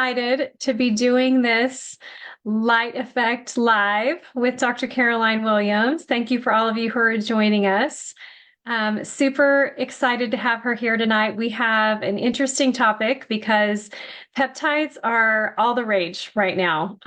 excited to be doing this Light Effect Live with Dr. Caroline Williams. Thank you for all of you who are joining us. Super excited to have her here tonight. We have an interesting topic because peptides are all the rage right now.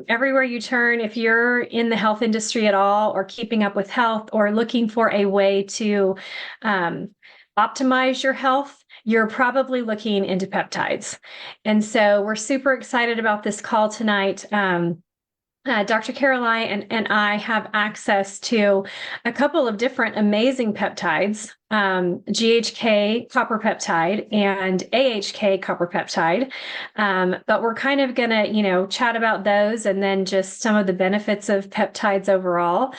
Everywhere you turn, if you're in the health industry at all, or keeping up with health, or looking for a way to optimize your health, you're probably looking into peptides. And so we're super excited about this call tonight. Dr. Caroline and I have access to a couple of different amazing peptides, GHK copper peptide and AHK copper peptide. But we're kind of going to, chat about those and then just some of the benefits of peptides overall.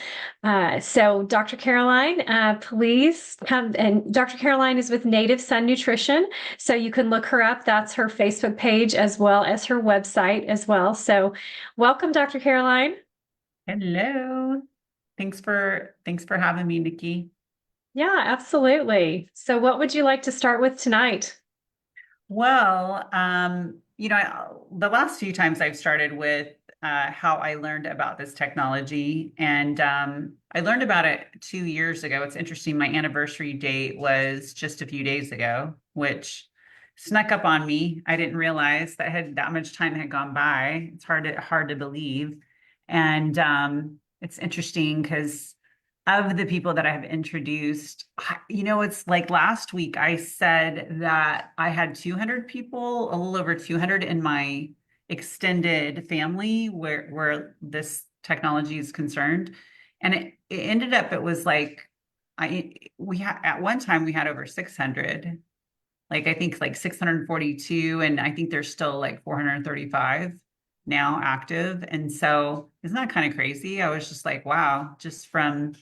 So Dr. Caroline, please come. And Dr. Caroline is with Native Sun Nutrition. So you can look her up. That's her Facebook page as well as her website as well. So welcome, Dr. Caroline. Hello. Thanks for having me, Nikki. Yeah, absolutely. So what would you like to start with tonight? Well, the last few times I've started with how I learned about this technology, and I learned about it 2 years ago. It's interesting. My anniversary date was just a few days ago, which snuck up on me. I didn't realize that much time had gone by. It's hard to believe. And it's interesting because of the people that I have introduced, it's like last week I said that I had 200 people, a little over 200 in my extended family where this technology is concerned. And it ended up, it was like, at one time we had over 600, like I think like 642, and I think there's still like 435 now active. And so isn't that kind of crazy? I was just like, wow, just from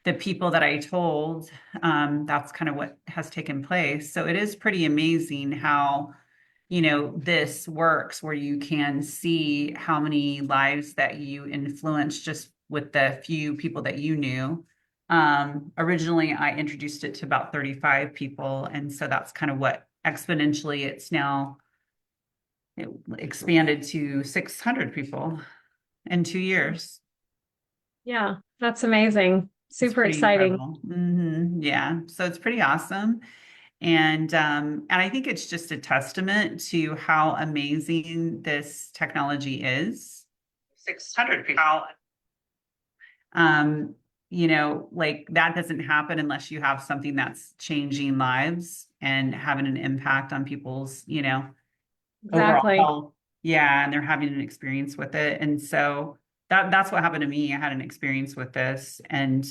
the people that I told, that's kind of what has taken place. So it is pretty amazing how, this works, where you can see how many lives that you influence just with the few people that you knew. Originally, I introduced it to about 35 people. And so that's kind of what exponentially it expanded to 600 people in 2 years. Yeah, that's amazing. It's Super pretty exciting. incredible. Yeah. So it's pretty awesome. And I think it's just a testament to how amazing this technology is. 600 people. Like that doesn't happen unless you have something that's changing lives and having an impact on people's, overall Exactly. health. Yeah, and they're having an experience with it. And so that's what happened to me. I had an experience with this, and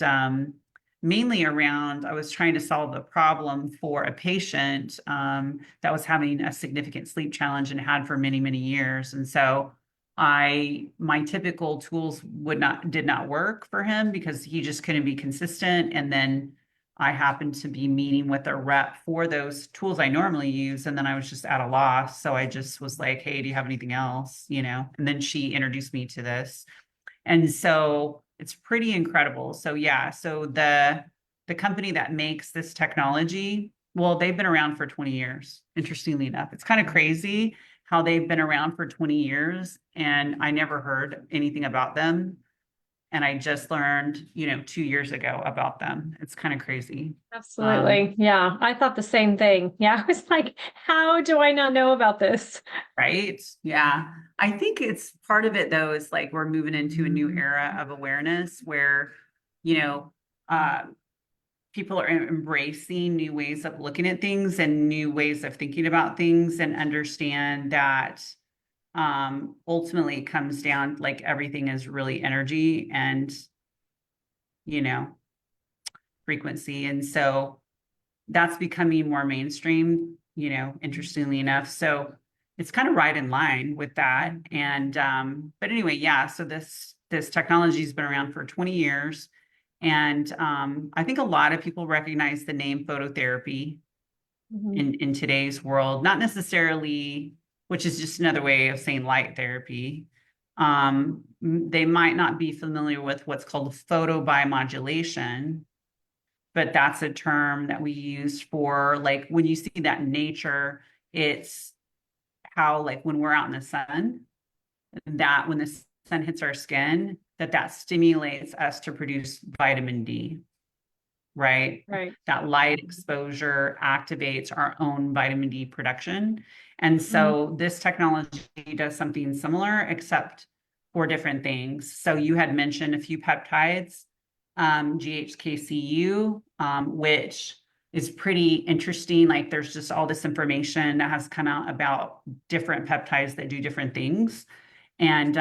mainly around, I was trying to solve a problem for a patient that was having a significant sleep challenge and had for many, many years. And so my typical tools did not work for him because he just couldn't be consistent. And then I happened to be meeting with a rep for those tools I normally use. And then I was just at a loss. So I just was like, hey, do you have anything else? And then she introduced me to this. And so it's pretty incredible. So yeah, so the company that makes this technology, well, they've been around for 20 years, interestingly enough. It's kind of crazy how they've been around for 20 years and I never heard anything about them. And I just learned, 2 years ago about them. It's kind of crazy. Absolutely. Yeah, I thought the same thing. Yeah, I was like, how do I not know about this? Right? Yeah. I think it's part of it though, is like we're moving into a new era of awareness where, you know, uh, people are embracing new ways of looking at things and new ways of thinking about things and understand that ultimately it comes down like everything is really energy and, you know, frequency. And so that's becoming more mainstream, interestingly enough. So it's kind of right in line with that. And but anyway, yeah, so this technology has been around for 20 years. And I think a lot of people recognize the name phototherapy Mhm. in today's world, not necessarily, which is just another way of saying light therapy. They might not be familiar with what's called photobiomodulation, but that's a term that we use for like when you see that in nature, it's how like when we're out in the sun, that when the sun hits our skin, that stimulates us to produce vitamin D, right? Right. That light exposure activates our own vitamin D production. And Mhm. so this technology does something similar, except for different things. So you had mentioned a few peptides, GHKCU, which is pretty interesting. Like there's just all this information that has come out about different peptides that do different things. And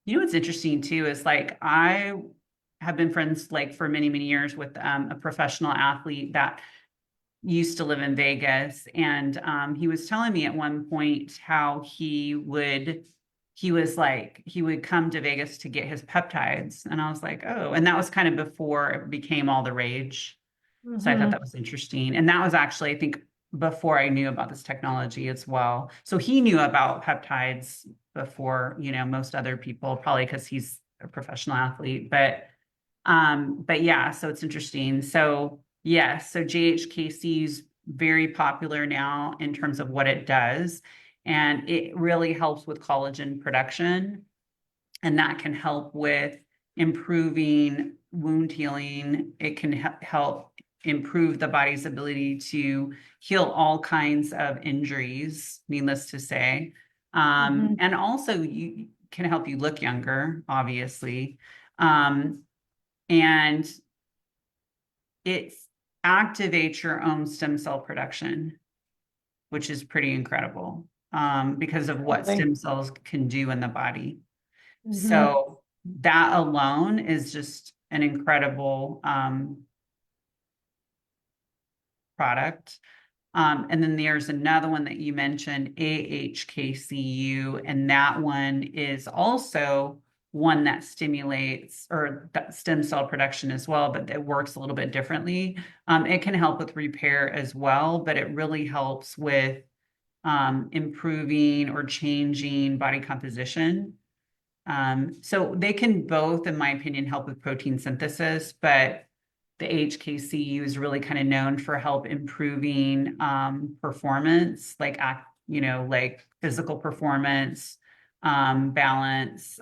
you know what's interesting too is like I have been friends like for many, many years with a professional athlete that used to live in Vegas. And he was telling me at one point how he was like, he would come to Vegas to get his peptides. And I was like, oh, and that was kind of before it became all the rage. So I thought Mhm. that was interesting. And that was actually, I think, before I knew about this technology as well. So he knew about peptides before, you know, most other people, probably because he's a professional athlete. But yeah, so it's interesting. So yes, so GHKC is very popular now in terms of what it does. And it really helps with collagen production. And that can help with improving wound healing. It can help improve the body's ability to heal all kinds of injuries, needless to say. Mhm. And also you can help you look younger, obviously. Um, and it activates your own stem cell production, which is pretty incredible because of what Absolutely. stem cells can do in the body. Mhm. So that alone is just an incredible product. And then there's another one that you mentioned, AHKCU, and that one is also one that stimulates or that stem cell production as well, but it works a little bit differently. It can help with repair as well, but it really helps with improving or changing body composition. So they can both, in my opinion, help with protein synthesis, but the HKCU is really kind of known for help improving performance, like you know, like physical performance, balance,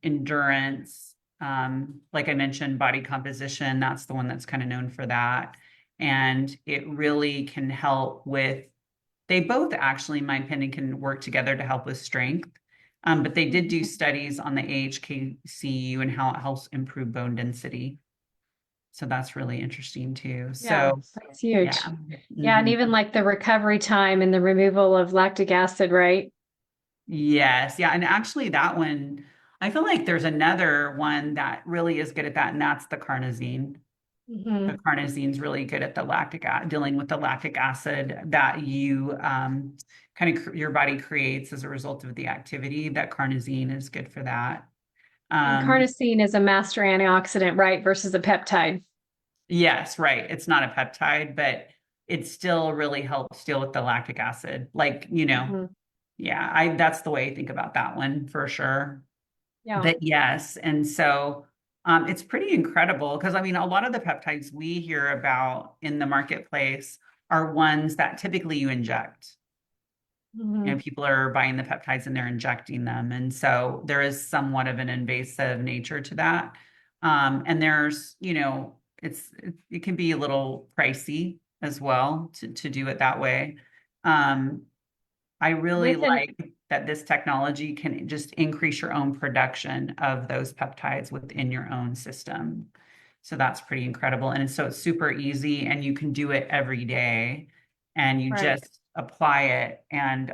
endurance. Like I mentioned, body composition, that's the one that's kind of known for that. And it really can help with, they both actually, in my opinion, can work together to help with strength. But they did do studies on the AHKCU and how it helps improve bone density. So that's really interesting too. Yeah, So that's yeah. huge. Yeah, and Mhm. even like the recovery time and the removal of lactic acid, right? Yes. Yeah. And actually that one, I feel like there's another one that really is good at that, and that's the carnosine. The Hmm. carnosine is really good at the dealing with the lactic acid that you kind of your body creates as a result of the activity. That carnosine is good for that. And Um, carnosine is a master antioxidant, right, versus a peptide. yes, right. It's not a peptide, but it still really helps deal with the lactic acid. Like, you know, Hmm. yeah, I that's the way I think about that one for sure. Yeah. But yes, and so it's pretty incredible because I mean, a lot of the peptides we hear about in the marketplace are ones that typically you inject. You know, Hmm. people are buying the peptides and they're injecting them, and so there is somewhat of an invasive nature to that. And there's, you know, it can be a little pricey as well to do it that way. Um, I really With an like that this technology can just increase your own production of those peptides within your own system. So that's pretty incredible. And so it's super easy and you can do it every day and you right. just apply it. And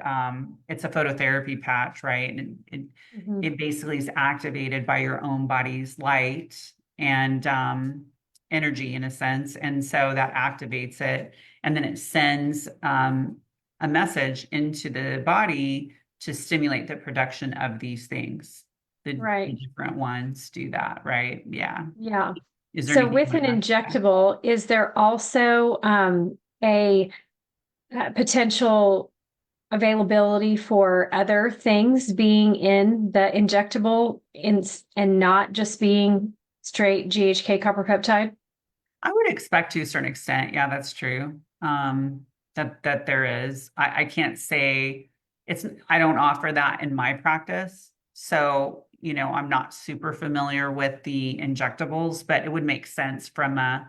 it's a phototherapy patch, right? And Hmm. it basically is activated by your own body's light and energy in a sense. And so that activates it. And then it sends a message into the body to stimulate the production of these things. The Right. different ones do that, right? Yeah. Yeah. Is there So anything you with want an to add to that? injectable, is there also a potential availability for other things being in the injectable and not just being straight GHK copper peptide? I would expect to a certain extent. Yeah, that's true. that there is. I can't say I don't offer that in my practice. So, I'm not super familiar with the injectables, but it would make sense from a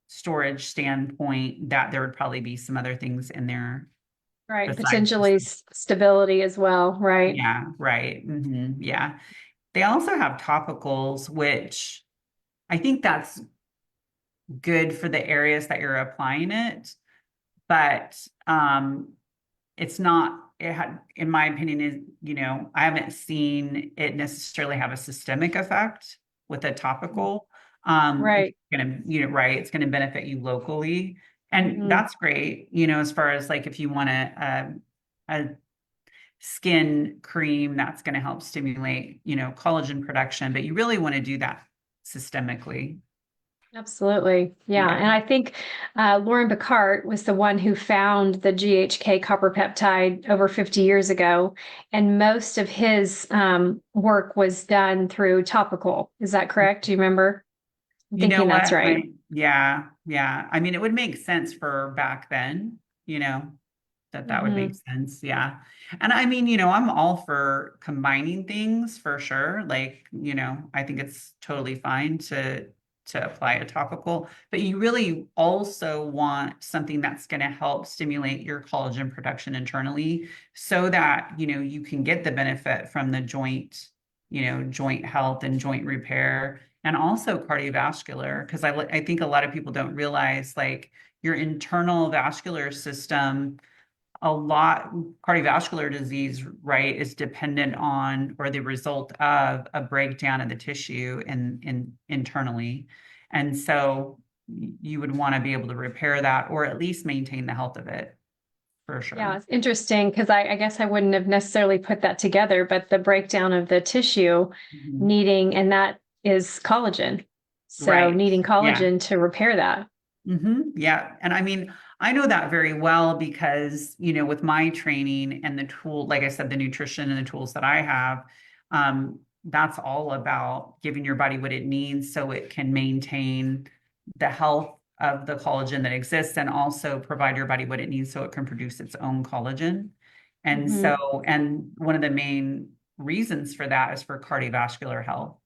storage standpoint that there would probably be some other things in there Right. besides Potentially just, stability as well, right? yeah, right. Yeah. They also have topicals, which I think that's good for the areas that you're applying it, but it's not, it had, in my opinion, is, I haven't seen it necessarily have a systemic effect with a topical. It's Right. gonna, right, it's gonna benefit you locally. And Hmm. that's great, as far as like if you want a skin cream that's going to help stimulate, collagen production, but you really want to do that systemically. Absolutely. Yeah. Yeah. And I think Lauren Bacart was the one who found the GHK copper peptide over 50 years ago. And most of his work was done through topical. Is that correct? Do you remember? I'm You know thinking what? that's right. Yeah. I mean, it would make sense for back then, that would make Hmm. sense. Yeah. And I mean, I'm all for combining things for sure. Like, I think it's totally fine to apply a topical, but you really also want something that's going to help stimulate your collagen production internally so that, you can get the benefit from the joint health and joint repair and also cardiovascular. Because I think a lot of people don't realize like your internal vascular system, a lot cardiovascular disease, right, is dependent on or the result of a breakdown of the tissue in internally. And so you would want to be able to repair that or at least maintain the health of it for Yeah, sure. it's interesting because I guess I wouldn't have necessarily put that together, but the breakdown of the tissue Mhm. needing, and that is collagen. So Right. needing Yeah. collagen to repair that. Yeah. And I mean, I know that very well because, with my training and the tool, like I said, the nutrition and the tools that I have, that's all about giving your body what it needs so it can maintain the health of the collagen that exists and also provide your body what it needs so it can produce its own collagen. And Hmm. so, and one of the main reasons for that is for cardiovascular health.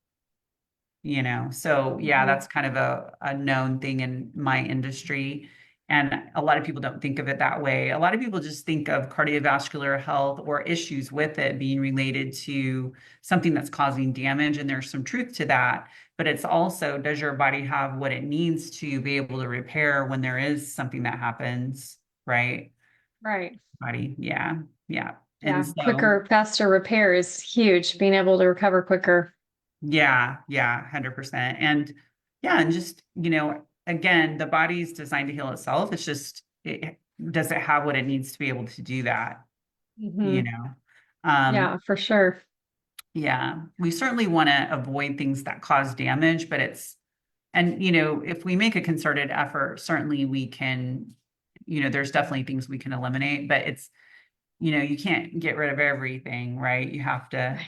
So yeah, Hmm. that's kind of a known thing in my industry. And a lot of people don't think of it that way. A lot of people just think of cardiovascular health or issues with it being related to something that's causing damage. And there's some truth to that. But it's also, does your body have what it needs to be able to repair when there is something that happens, right? Right. Body. Yeah. Yeah. And Yeah. so Quicker, faster repair is huge, being able to recover quicker. yeah, 100%. And yeah, and just, again, the body's designed to heal itself. It's just, does it have what it needs to be able to do that, you Hmm. know? Um, Yeah, for sure. yeah, we certainly want to avoid things that cause damage, but and, if we make a concerted effort, certainly we can, there's definitely things we can eliminate, but you can't get rid of everything, right? You have to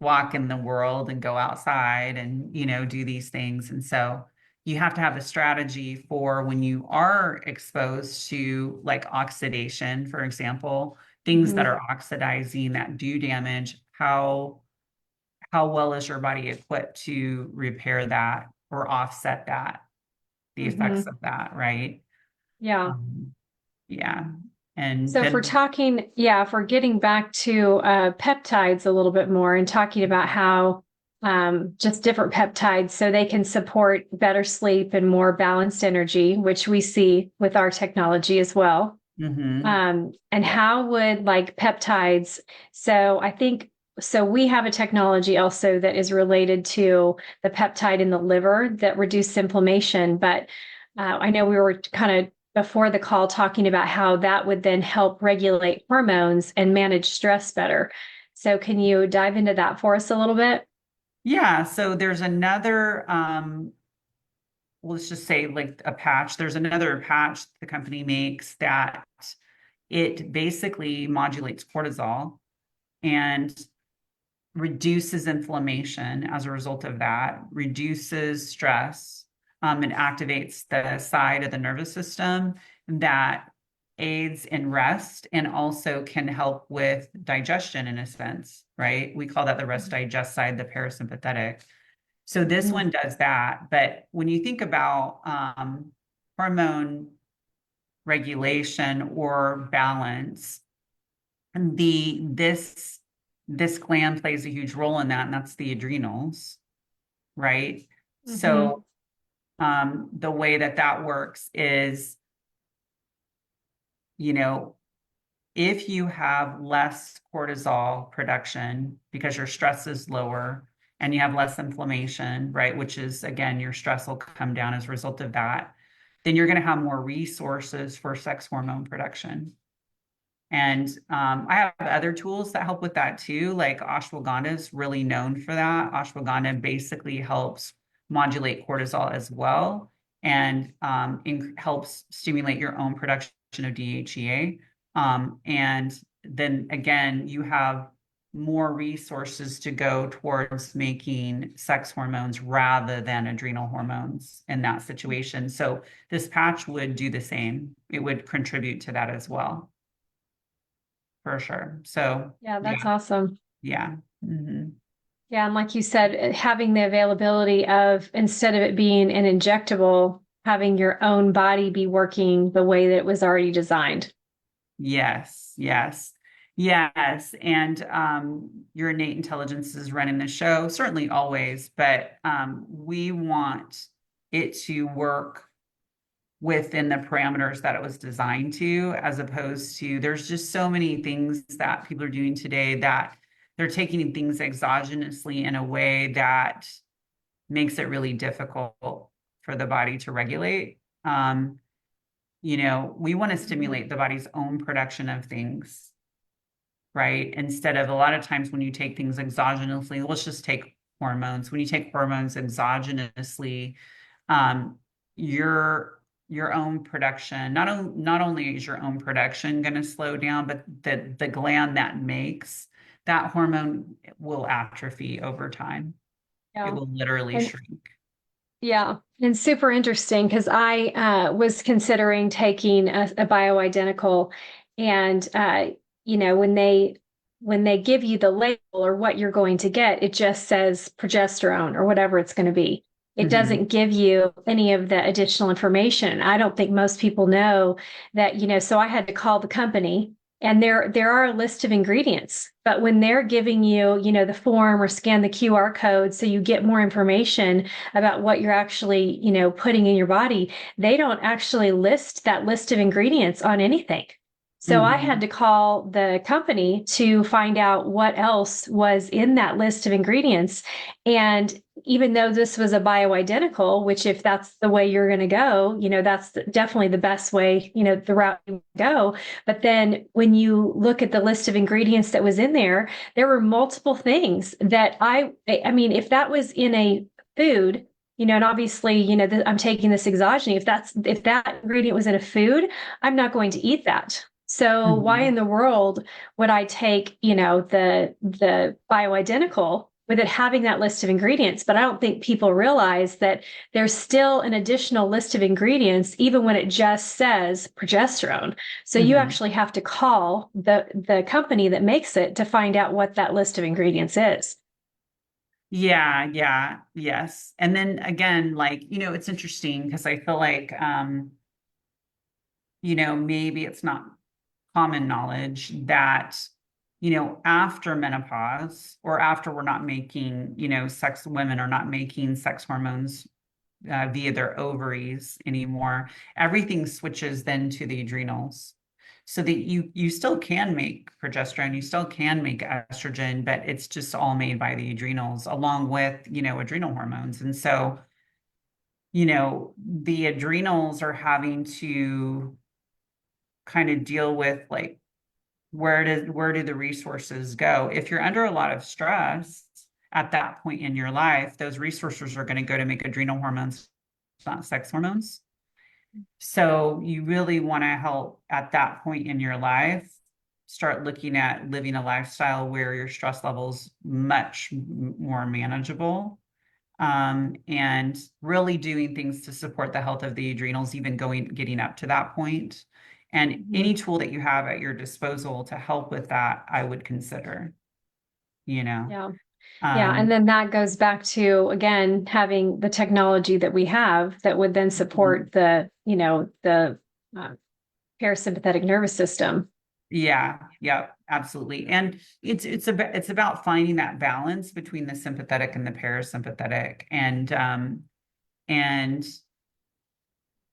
walk in the world and go outside and do these things, and so you have to have a strategy for when you are exposed to like oxidation, for example, things that Hmm. are oxidizing that do damage. How well is your body equipped to repair that or offset that, the effects Hmm. of that, right? Yeah. um, yeah. And So if we're then talking, yeah, if we're getting back to peptides a little bit more and talking about how just different peptides so they can support better sleep and more balanced energy, which we see with our technology as well. mhm, And how would like peptides, so I think so we have a technology also that is related to the peptide in the liver that reduce inflammation, but I know we were kind of before the call talking about how that would then help regulate hormones and manage stress better. So can you dive into that for us a little bit? yeah, so there's another let's just say like a patch. There's another patch the company makes that it basically modulates cortisol and reduces inflammation as a result of that, reduces stress, and activates the side of the nervous system that aids in rest and also can help with digestion in a sense, right? We call that the rest digest side, the parasympathetic. So this Mhm. one does that. But when you think about hormone regulation or balance, the this gland plays a huge role in that, and that's the adrenals, right? Mhm. So the way that that works is, you know, if you have less cortisol production because your stress is lower and you have less inflammation, right, which is again, your stress will come down as a result of that, then you're going to have more resources for sex hormone production. And I have other tools that help with that too. Like ashwagandha is really known for that. Ashwagandha basically helps modulate cortisol as well and helps stimulate your own production of DHEA. And then again, you have more resources to go towards making sex hormones rather than adrenal hormones in that situation. So this patch would do the same. It would contribute to that as well for sure. So Yeah, that's yeah, awesome. yeah. Hmm. Yeah, and like you said, having the availability of, instead of it being an injectable, having your own body be working the way that it was already designed. Yes, yes, yes. And your innate intelligence is running the show, certainly always, but we want it to work within the parameters that it was designed to, as opposed to there's just so many things that people are doing today that they're taking things exogenously in a way that makes it really difficult for the body to regulate. We want to Mhm. stimulate the body's own production of things, right? Instead of a lot of times when you take things exogenously, let's just take hormones. When you take hormones exogenously, um, your own production, not only is your own production going to slow down, but the gland that makes that hormone will atrophy over time. It Yeah. will literally And shrink. yeah, and super interesting because I was considering taking a bioidentical, and when they give you the label or what you're going to get, it just says progesterone or whatever it's going to be. It Mhm. doesn't give you any of the additional information. I don't think most people know that, so I had to call the company, and there are a list of ingredients, but when they're giving you, the form or scan the QR code so you get more information about what you're actually, putting in your body, they don't actually list that list of ingredients on anything. So I had Mhm. to call the company to find out what else was in that list of ingredients. And even though this was a bioidentical, which if that's the way you're going to go, that's definitely the best way, the route you go. But then when you look at the list of ingredients that was in there were multiple things that I mean, if that was in a food, and obviously, I'm taking this exogeny. If that ingredient was in a food, I'm not going to eat that. So why in Mhm. the world would I take, the bioidentical with it having that list of ingredients? But I don't think people realize that there's still an additional list of ingredients, even when it just says progesterone. So you Mhm. actually have to call the company that makes it to find out what that list of ingredients is. Yeah, yeah, yes. And then again, like, it's interesting because I feel like maybe it's not common knowledge that, after menopause or after we're not making, women are not making sex hormones via their ovaries anymore, everything switches then to the adrenals. So that you still can make progesterone, you still can make estrogen, but it's just all made by the adrenals along with, adrenal hormones. And so, the adrenals are having to kind of deal with like where do the resources go? If you're under a lot of stress at that point in your life, those resources are going to go to make adrenal hormones, not sex hormones. So you really want to help at that point in your life start looking at living a lifestyle where your stress levels much more manageable, and really doing things to support the health of the adrenals, even getting up to that point. And Mhm. any tool that you have at your disposal to help with that, I would consider, you know. Yeah. Yeah. And Um, then that goes back to, again, having the technology that we have that would then mhm. support the uh, parasympathetic nervous system. Yeah, yeah, absolutely. And it's about finding that balance between the sympathetic and the parasympathetic. And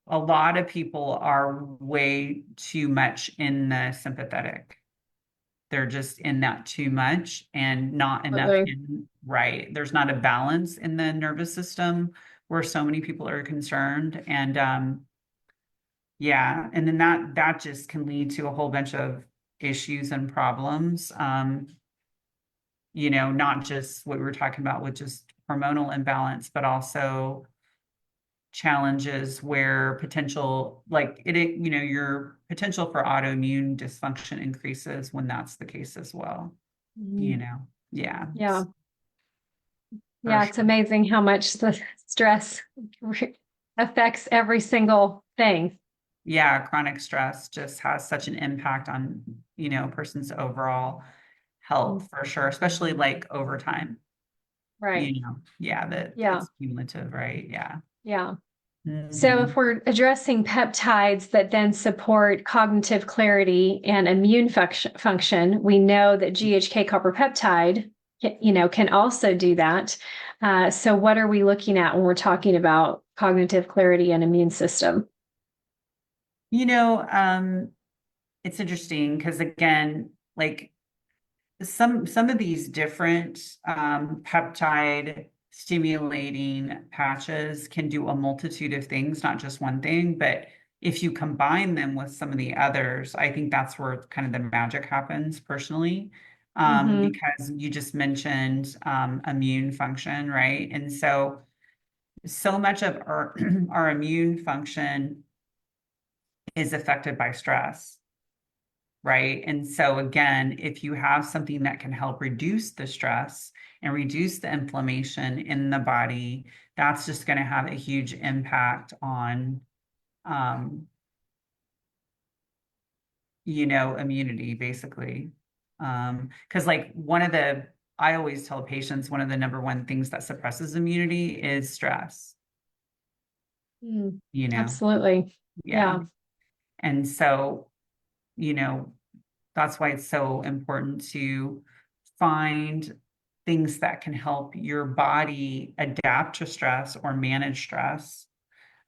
a lot of people are way too much in the sympathetic. They're just in that too much and not enough Absolutely. in right. There's not a balance in the nervous system where so many people are concerned. And yeah, and then that just can lead to a whole bunch of issues and problems. Not just what we were talking about with just hormonal imbalance, but also challenges where potential, like your potential for autoimmune dysfunction increases when that's the case as well, you Mhm. know? Yeah, Yeah. for Yeah. It's sure. amazing how much the stress affects every single thing. Yeah, chronic stress just has such an impact on, a person's overall Mhm. health for sure, especially like over time, Right. Yeah, that Yeah. it's cumulative, right? Yeah. Yeah. So, Hmm. if we're addressing peptides that then support cognitive clarity and immune function, we know that GHK copper peptide, can also do that. So, what are we looking at when we're talking about cognitive clarity and immune system? You know, um, it's interesting because again, like some of these different peptide stimulating patches can do a multitude of things, not just one thing, but if you combine them with some of the others, I think that's where kind of the magic happens personally. Hmm. Because you just mentioned immune function, right? And so much of our our immune function is affected by stress, right? And so, again, if you have something that can help reduce the stress and reduce the inflammation in the body, that's just going to have a huge impact on, um, immunity, basically. Because, like, I always tell patients one of the number one things that suppresses immunity is stress, Mm, you know? absolutely. Yeah. Yeah. And so, you know, that's why it's so important to find things that can help your body adapt to stress or manage stress.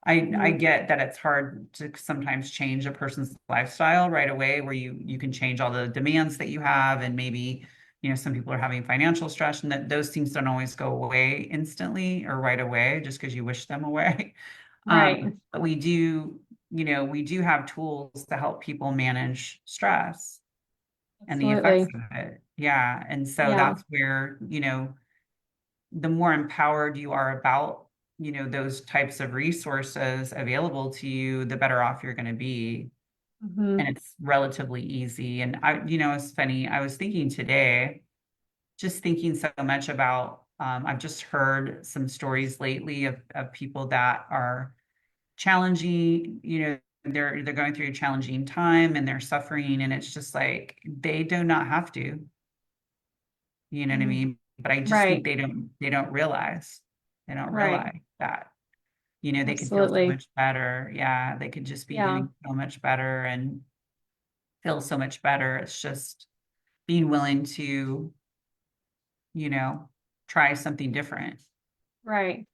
I Hmm. get that it's hard to sometimes change a person's lifestyle right away, where you can change all the demands that you have, and maybe some people are having financial stress, and that those things don't always go away instantly or right away just because you wish them away. Right. But we do have tools to help people manage stress and the effects Absolutely. of it. Yeah. And so Yeah. that's where, the more empowered you are about, those types of resources available to you, the better off you're going to be. And Hmm. it's relatively easy. And it's funny. I was thinking today, just thinking so much about, I've just heard some stories lately of people that are challenging, they're going through a challenging time and they're suffering. And it's just like, they do not have to. You know what I Hmm. mean? But I just think Right. they don't realize. They don't Right. realize that, they could feel so Absolutely. much better. Yeah, they could just be Yeah. doing so much better and feel so much better. It's just being willing to, you know, try something different. Right.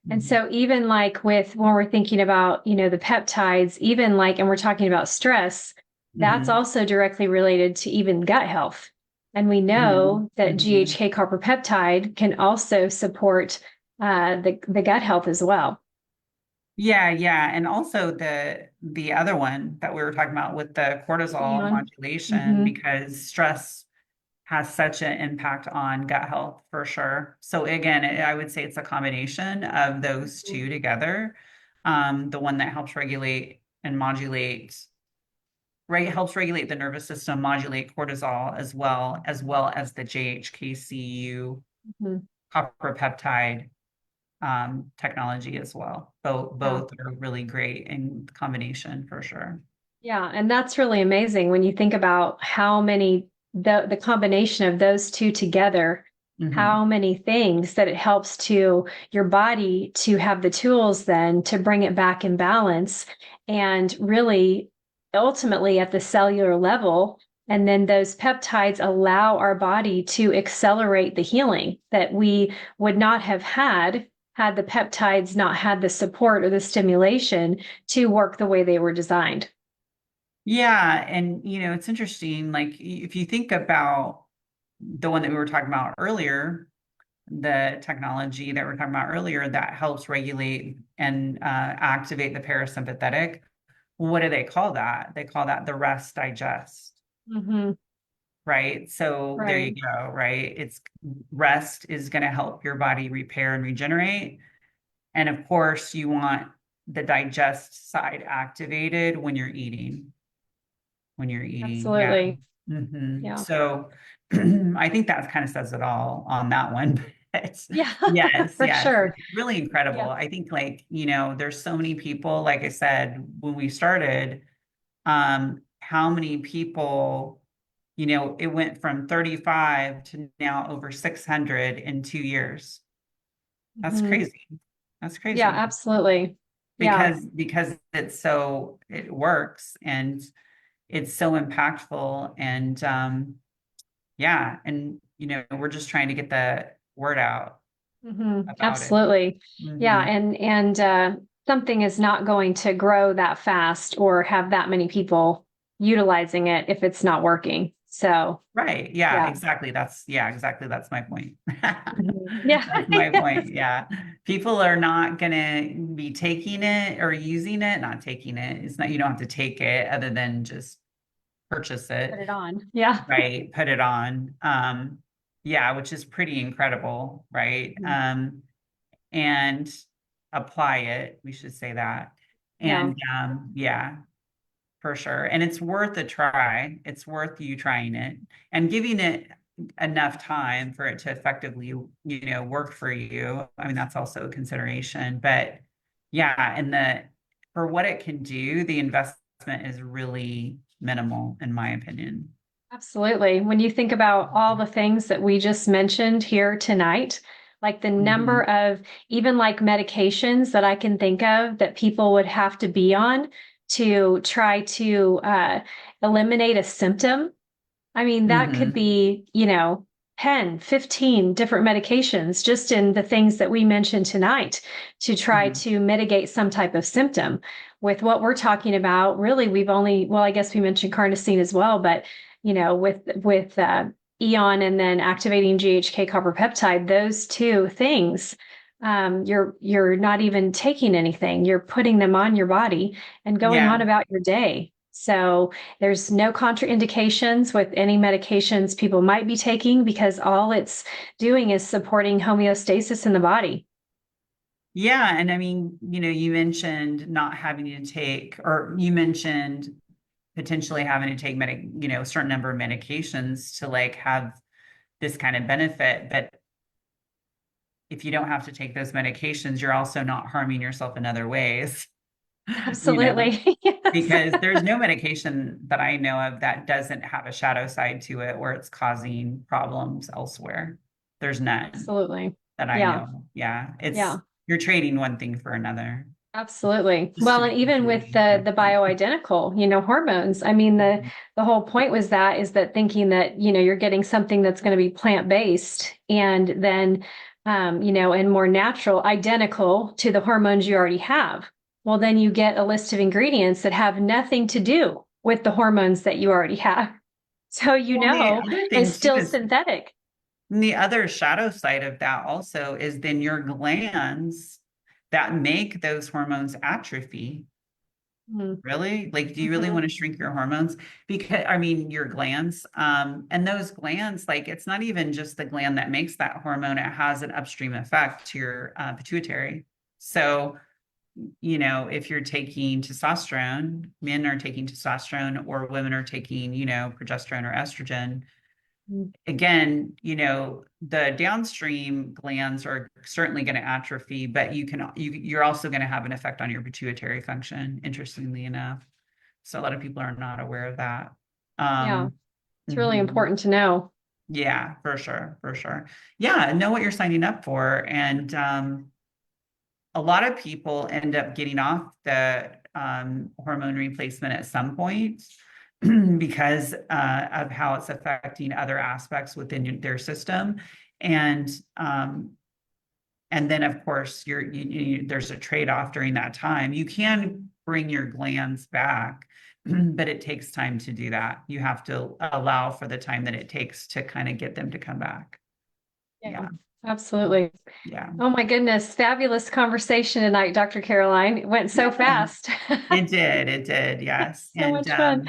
And Mhm. so even like with when we're thinking about, the peptides, even like, and we're talking about stress, that's Mhm. also directly related to even gut health. And we Mhm. know that Mhm. GHK copper peptide can also support the gut health as well. Yeah, yeah. And also the other one that we were talking about with the cortisol Glucagon. modulation, Mm-hmm. because stress has such an impact on gut health for sure. So again, I would say it's a combination of those two together. The one that helps regulate and modulate, right, helps regulate the nervous system, modulate cortisol as well as the JHKCU Hmm. copper peptide technology as well. Both Yeah. both are really great in combination for sure. Yeah, and that's really amazing when you think about how many the combination of those two together, Hmm. how many things that it helps to your body to have the tools then to bring it back in balance and really ultimately at the cellular level. And then those peptides allow our body to accelerate the healing that we would not have had the peptides not had the support or the stimulation to work the way they were designed. Yeah, and it's interesting. Like if you think about the one that we were talking about earlier, the technology that we are talking about earlier that helps regulate and activate the parasympathetic. What do they call that? They call that the rest digest, Hmm. right? So there you Right. go, right? It's rest is going to help your body repair and regenerate. And of course, you want the digest side activated when you're eating. Yeah. Absolutely. Yeah. So I think that kind of says it all on that one. But Yeah, yes, for yes, sure. it's really incredible. Yeah. I think like, there's so many people, like I said, when we started, how many people, it went from 35 to now over 600 in 2 years. That's Hmm. crazy. That's Yeah, crazy absolutely. Yeah. because it works and it's so impactful and yeah, and we're just trying to get the word out about it. Absolutely. Yeah, Hmm. and something is not going to grow that fast or have that many people utilizing it if it's not working. So, Right. Yeah, yeah. exactly. Exactly. That's my point. Yeah. That's my point. Yeah. People are not gonna be taking it or using it, not taking it. It's not, you don't have to take it other than just purchase Put it, it on. Yeah. right? Put it on. Yeah, which is pretty incredible, right? And apply it. We should say that. Yeah. And yeah, for sure. And it's worth a try. It's worth you trying it and giving it enough time for it to effectively, work for you. I mean, that's also a consideration. But yeah, and the for what it can do, the investment is really minimal, in my opinion. Absolutely. When you think about all the things that we just mentioned here tonight, like the number Mhm. of even like medications that I can think of that people would have to be on to try to eliminate a symptom. I mean, that could Mhm. be, 10, 15 different medications just in the things that we mentioned tonight to try Mhm. to mitigate some type of symptom. With what we're talking about, really, we've only, well, I guess we mentioned carnosine as well, but, with Eon and then activating GHK copper peptide, those two things, you're not even taking anything. You're putting them on your body and going on Yeah. about your day. So there's no contraindications with any medications people might be taking because all it's doing is supporting homeostasis in the body. Yeah. And I mean, you mentioned not having to take, or you mentioned potentially having to take a certain number of medications to like have this kind of benefit. But if you don't have to take those medications, you're also not harming yourself in other ways, you know, Absolutely. Yes. because there's no medication that I know of that doesn't have a shadow side to it where it's causing problems elsewhere. There's none Absolutely. that I Yeah. know. Yeah. Yeah. You're trading one thing for another Absolutely. just to Well, and make even sure with you the correct. bioidentical, hormones. I mean, the whole point was that is that thinking that, you're getting something that's going to be plant-based and then and more natural, identical to the hormones you already have. Well, then you get a list of ingredients that have nothing to do with the hormones that you already have. So Well, the other it's thing too still is synthetic. the other shadow side of that also is then your glands that make those hormones atrophy. Really? Like, do you really Mm-hmm. want to shrink your hormones? Because, I mean, your glands, and those glands, like, it's not even just the gland that makes that hormone, it has an upstream effect to your pituitary. So, if you're taking testosterone, men are taking testosterone, or women are taking, progesterone or estrogen, again, the downstream glands are certainly going to atrophy, but you're also going to have an effect on your pituitary function, interestingly enough. So a lot of people are not aware of that. Yeah, it's really Mhm. important to know. Yeah, for sure, for sure. Yeah, know what you're signing up for. And a lot of people end up getting off the hormone replacement at some point because of how it's affecting other aspects within their system. And um, and then of course there's a trade-off during that time. You can bring your glands back, but it takes time to do that. You have to allow for the time that it takes to kind of get them to come back. Yeah, Yeah. absolutely. Yeah. Oh my goodness, fabulous conversation tonight, Dr. Caroline. It went so Yeah. fast. It did. It did. Yes. So And much fun.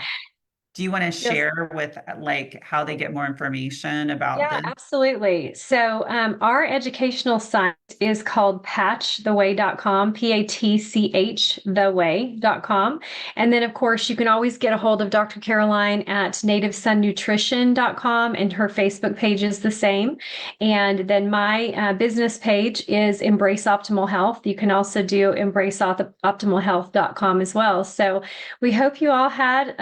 do you want to Yes. share with like how they get more information about Yeah, this? absolutely. So, our educational site is called patchtheway.com, PATCH theway.com. And then, of course, you can always get a hold of Dr. Caroline at nativesunnutrition.com, and her Facebook page is the same. And then my business page is Embrace Optimal Health. You can also do embraceoptimalhealth.com as well. So, we hope you all had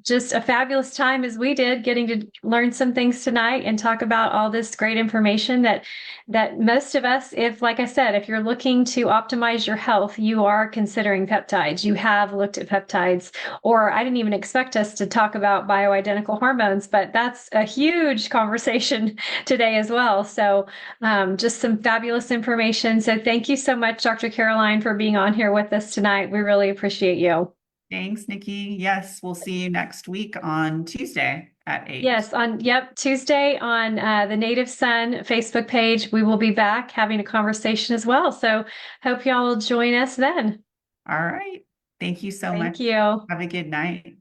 just a fabulous time as we did, getting to learn some things tonight and talk about all this great information that most of us, if like I said, if you're looking to optimize your health, you are considering peptides. You have looked at peptides, or I didn't even expect us to talk about bioidentical hormones, but that's a huge conversation today as well. So just some fabulous information. So thank you so much, Dr. Caroline, for being on here with us tonight. We really appreciate you. Thanks, Nikki. Yes, we'll see you next week on Tuesday at 8. Yes, Tuesday on the Native Son Facebook page, we will be back having a conversation as well. So hope y'all will join us then. All right. Thank you so much. Thank you. Have a good night.